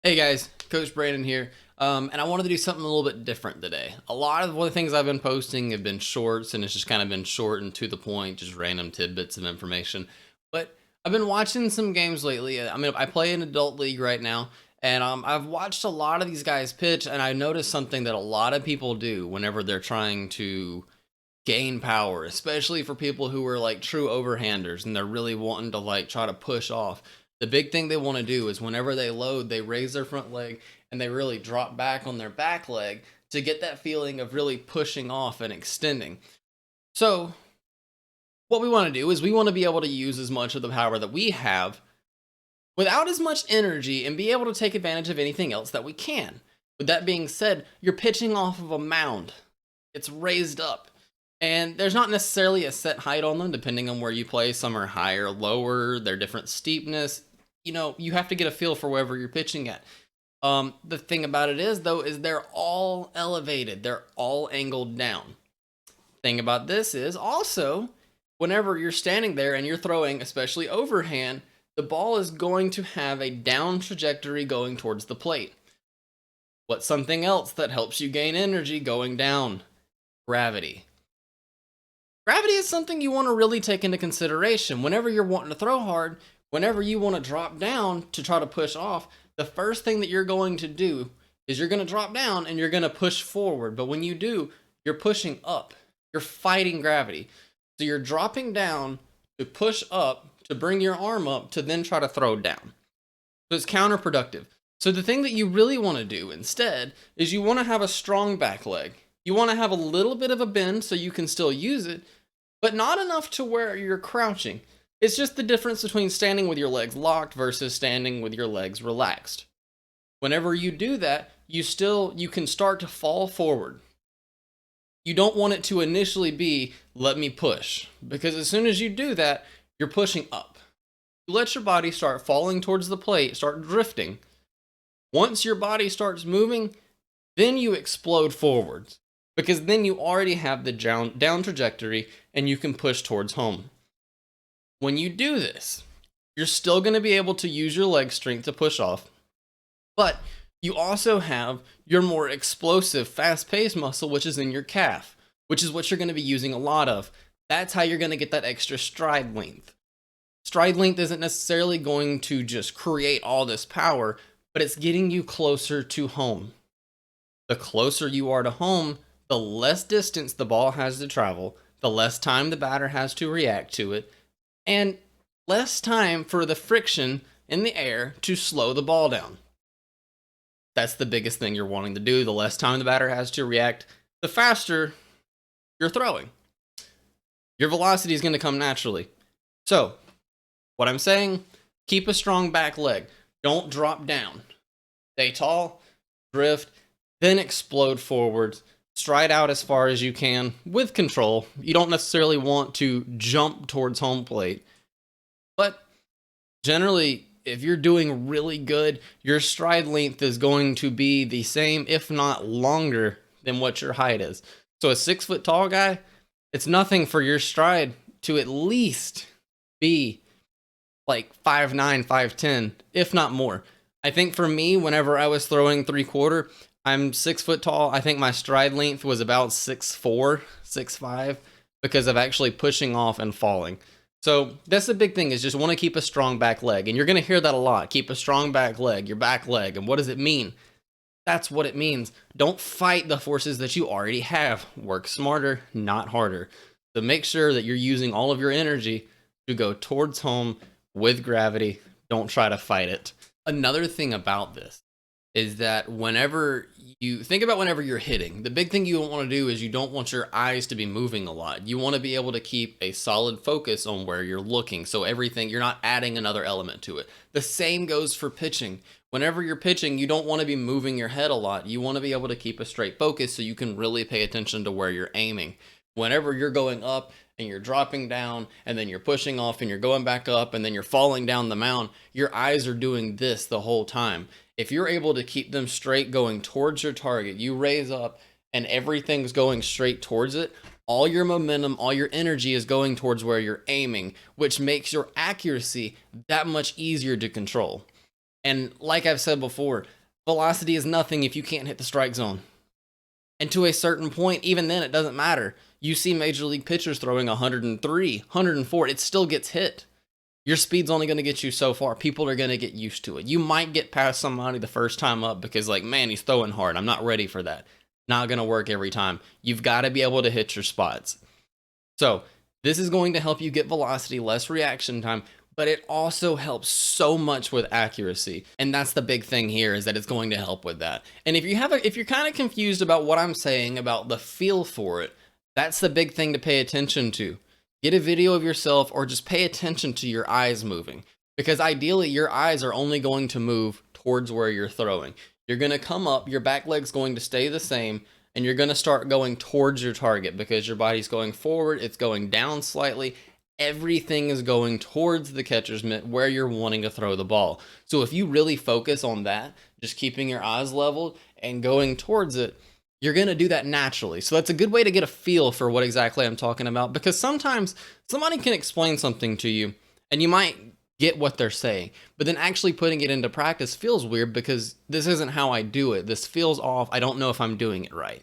Hey guys, Coach Brandon here, and I wanted to do something a little bit different today. A lot of the things I've been posting have been shorts, and it's just kind of been short and to the point, just random tidbits of information. But I've been watching some games lately. I mean, I play in adult league right now, and I've watched a lot of these guys pitch, and I noticed something that a lot of people do whenever they're trying to gain power, especially for people who are like true overhanders and they're really wanting to like try to push off. The big thing they want to do is whenever they load, they raise their front leg and they really drop back on their back leg to get that feeling of really pushing off and extending. So, what we want to do is we want to be able to use as much of the power that we have without as much energy and be able to take advantage of anything else that we can. With that being said, you're pitching off of a mound. It's raised up. And there's not necessarily a set height on them, depending on where you play. Some are higher, lower, they're different steepness. You have to get a feel for wherever you're pitching at. The thing about it is, though, is they're all elevated. They're all angled down. Thing about this is also, whenever you're standing there and you're throwing, especially overhand, the ball is going to have a down trajectory going towards the plate. What's something else that helps you gain energy going down? Gravity. Gravity is something you want to really take into consideration. Whenever you're wanting to throw hard, whenever you want to drop down to try to push off, the first thing that you're going to do is you're going to drop down and you're going to push forward. But when you do, you're pushing up. You're fighting gravity. So you're dropping down to push up, to bring your arm up, to then try to throw down. So it's counterproductive. So the thing that you really want to do instead is you want to have a strong back leg. You want to have a little bit of a bend so you can still use it, but not enough to where you're crouching. It's just the difference between standing with your legs locked versus standing with your legs relaxed. Whenever you do that, you can start to fall forward. You don't want it to initially be, let me push, because as soon as you do that, you're pushing up. You let your body start falling towards the plate, start drifting. Once your body starts moving, then you explode forwards, because then you already have the down trajectory and you can push towards home. When you do this, you're still going to be able to use your leg strength to push off, but you also have your more explosive, fast-paced muscle, which is in your calf, which is what you're going to be using a lot of. That's how you're going to get that extra stride length. Stride length isn't necessarily going to just create all this power, but it's getting you closer to home. The closer you are to home, the less distance the ball has to travel, the less time the batter has to react to it, and less time for the friction in the air to slow the ball down. That's the biggest thing you're wanting to do. The less time the batter has to react, the faster you're throwing. Your velocity is going to come naturally. So, what I'm saying, keep a strong back leg. Don't drop down. Stay tall, drift, then explode forwards. Stride out as far as you can with control. You don't necessarily want to jump towards home plate, but generally, if you're doing really good, your stride length is going to be the same, if not longer, than what your height is. So a 6 foot tall guy, it's nothing for your stride to at least be like 5'9", 5'10", if not more. I think for me, whenever I was throwing 3/4, I'm 6 foot tall. I think my stride length was about 6'4", 6'5", because of actually pushing off and falling. So that's the big thing, is just want to keep a strong back leg. And you're going to hear that a lot. Keep a strong back leg, your back leg. And what does it mean? That's what it means. Don't fight the forces that you already have. Work smarter, not harder. So make sure that you're using all of your energy to go towards home with gravity. Don't try to fight it. Another thing about this is that whenever you're hitting, the big thing you don't want to do is you don't want your eyes to be moving a lot. You want to be able to keep a solid focus on where you're looking. So you're not adding another element to it. The same goes for pitching. Whenever you're pitching, you don't want to be moving your head a lot. You want to be able to keep a straight focus so you can really pay attention to where you're aiming. Whenever you're going up and you're dropping down and then you're pushing off and you're going back up and then you're falling down the mound, your eyes are doing this the whole time. If you're able to keep them straight going towards your target, you raise up and everything's going straight towards it, all your momentum, all your energy is going towards where you're aiming, which makes your accuracy that much easier to control. And like I've said before, velocity is nothing if you can't hit the strike zone. And to a certain point, even then, it doesn't matter. You see major league pitchers throwing 103, 104, it still gets hit. Your speed's only going to get you so far. People are going to get used to it. You might get past somebody the first time up because, like, man, he's throwing hard. I'm not ready for that. Not going to work every time. You've got to be able to hit your spots. So, this is going to help you get velocity, less reaction time, but it also helps so much with accuracy. And that's the big thing here, is that it's going to help with that. And if you're kind of confused about what I'm saying about the feel for it, that's the big thing to pay attention to. Get a video of yourself, or just pay attention to your eyes moving, because ideally your eyes are only going to move towards where you're throwing. You're going to come up, your back leg's going to stay the same, and you're going to start going towards your target because your body's going forward, it's going down slightly. Everything is going towards the catcher's mitt where you're wanting to throw the ball. So if you really focus on that, just keeping your eyes leveled and going towards it, you're going to do that naturally. So that's a good way to get a feel for what exactly I'm talking about, because sometimes somebody can explain something to you and you might get what they're saying, but then actually putting it into practice feels weird because this isn't how I do it. This feels off. I don't know if I'm doing it right.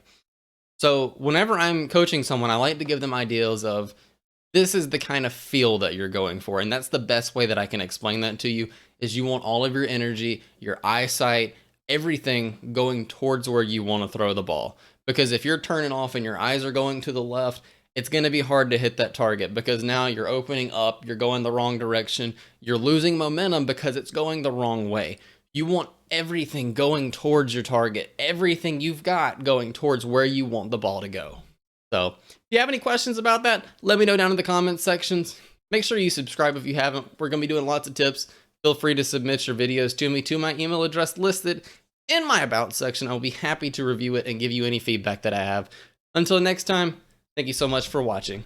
So whenever I'm coaching someone, I like to give them ideas of, this is the kind of feel that you're going for. And that's the best way that I can explain that to you, is you want all of your energy, your eyesight, everything going towards where you want to throw the ball. Because if you're turning off and your eyes are going to the left, it's going to be hard to hit that target, because now you're opening up, you're going the wrong direction, you're losing momentum because it's going the wrong way. You want everything going towards your target, everything you've got going towards where you want the ball to go. So if you have any questions about that, let me know down in the comments sections. Make sure you subscribe if you haven't. We're going to be doing lots of tips. Feel free to submit your videos to me to my email address listed in my About section. I'll be happy to review it and give you any feedback that I have. Until next time, thank you so much for watching.